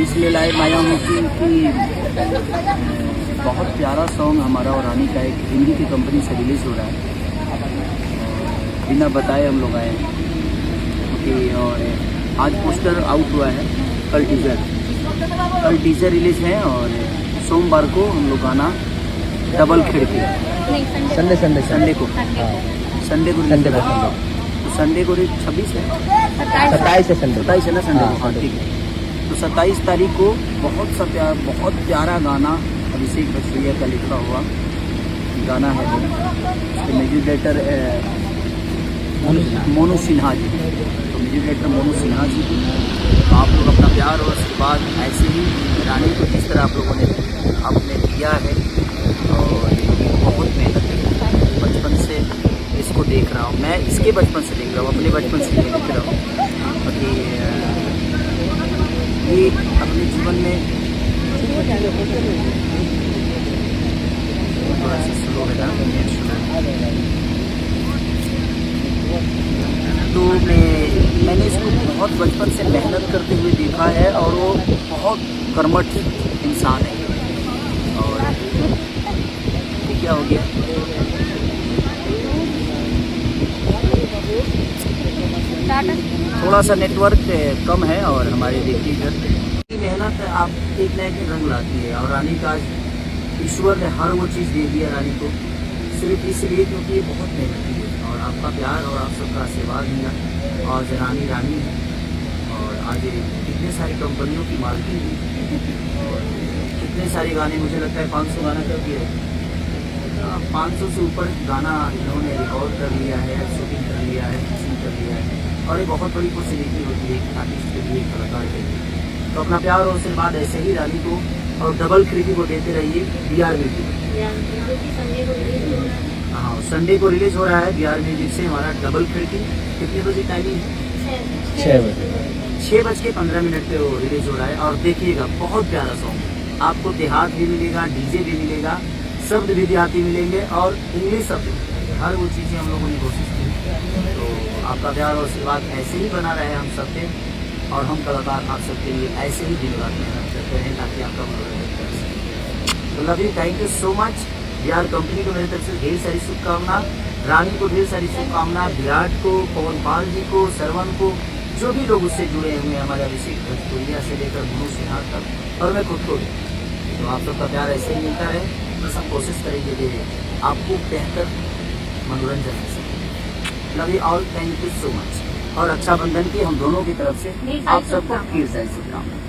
इसलिए लाइव आया हूँ कि बहुत प्यारा सॉन्ग हमारा और रानी का एक हिंदी की कंपनी से रिलीज़ हो रहा है। बिना बताए हम लोग आए हैं क्योंकि और आज पोस्टर आउट हुआ है, कल टीज़र रिलीज़ है और सोमवार को हम लोग गाना डबल खिड़की संडे को तो संडे को 26 है 27 है संडे 27 है ना संडे को। हाँ ठीक है, तो 27 तारीख को बहुत प्यारा गाना अभिषेक बच्चैया का लिखा हुआ गाना है वो। म्यूजिक डायरेक्टर मोनू सिन्हा जी, तो म्यूजिक डायरेक्टर मोनू सिन्हा जी की तो आप लोग अपना प्यार और आशीर्वाद ऐसे ही रानी को जिस तरह आप लोगों ने आपने दिया है और बहुत मेहनत है। बचपन से इसको देख रहा हूँ मैं, इसके बचपन से देख रहा हूँ, अपने बचपन से नहीं देख रहा हूँ। बाकी ये अपने जीवन में थोड़ा सा स्लो है ना, तो मैंने इसको बहुत बचपन से मेहनत करते हुए देखा है और वो बहुत कर्मठ इंसान है। और ये क्या हो गया, थोड़ा सा नेटवर्क कम है और हमारे देखिए इधर की मेहनत आप एक नए के रंग लाती है। और रानी का ईश्वर ने हर वो चीज़ दे दिया रानी को सिर्फ इसलिए क्योंकि ये बहुत मेहनती है और आपका प्यार और आप सबका आशीर्वाद मिला। और रानी है और आज कितने सारी कंपनियों की मालकिन है और कितने सारे गाने, मुझे लगता है 500 गाना कर दिया है, 500 से ऊपर गाना इन्होंने रिकॉर्ड कर लिया है, शूटिंग कर लिया है, मिक्सिंग कर लिया है। और ये बहुत बड़ी फैसिलिटी होती है एक आर्टिस्ट के लिए, कलाकार के लिए। तो अपना प्यार और आशीर्वाद ऐसे ही रानी को और डबल खिड़की को देते रहिए। BR म्यूजिक हाँ संडे को रिलीज हो रहा है BR म्यूजिक से हमारा डबल खिड़की। कितने बजे टाइमिंग? 6:15 पे वो रिलीज हो रहा है। और देखिएगा बहुत प्यारा सॉन्ग, आपको देहात भी मिलेगा, डीजे भी मिलेगा, शब्द भी देहाती मिलेंगे और इंग्लिश शब्द, हर वो चीज़ें हम लोगों ने कोशिश की। तो आपका प्यार और आशीर्वाद ऐसे ही बना रहे हम सब पे और हम कलाकार आप सबके लिए ऐसे ही दिन रात मेहनत करते हैं ताकि आपका मनोरंजन कर सकें। तो love you, thank you so much. BR company को मेरी तरफ से ढेर सारी शुभकामना, रानी को ढेर सारी शुभकामना, विराट को, पवन पाल जी को, सरवन को, जो भी लोग उससे जुड़े हुए हैं, हमारे अभिषेक बच्चैया से लेकर मोनू सिन्हा तक और मैं खुद को भी। तो आप सबका प्यार ऐसे ही मिलता रहे, बस हम कोशिश करेंगे कि आपको बेहतर मनोरंजन मिल सके। Love you all, thank you so much. और रक्षाबंधन की हम दोनों की तरफ से आप सबको ढेर सारी शुभकामनाएं।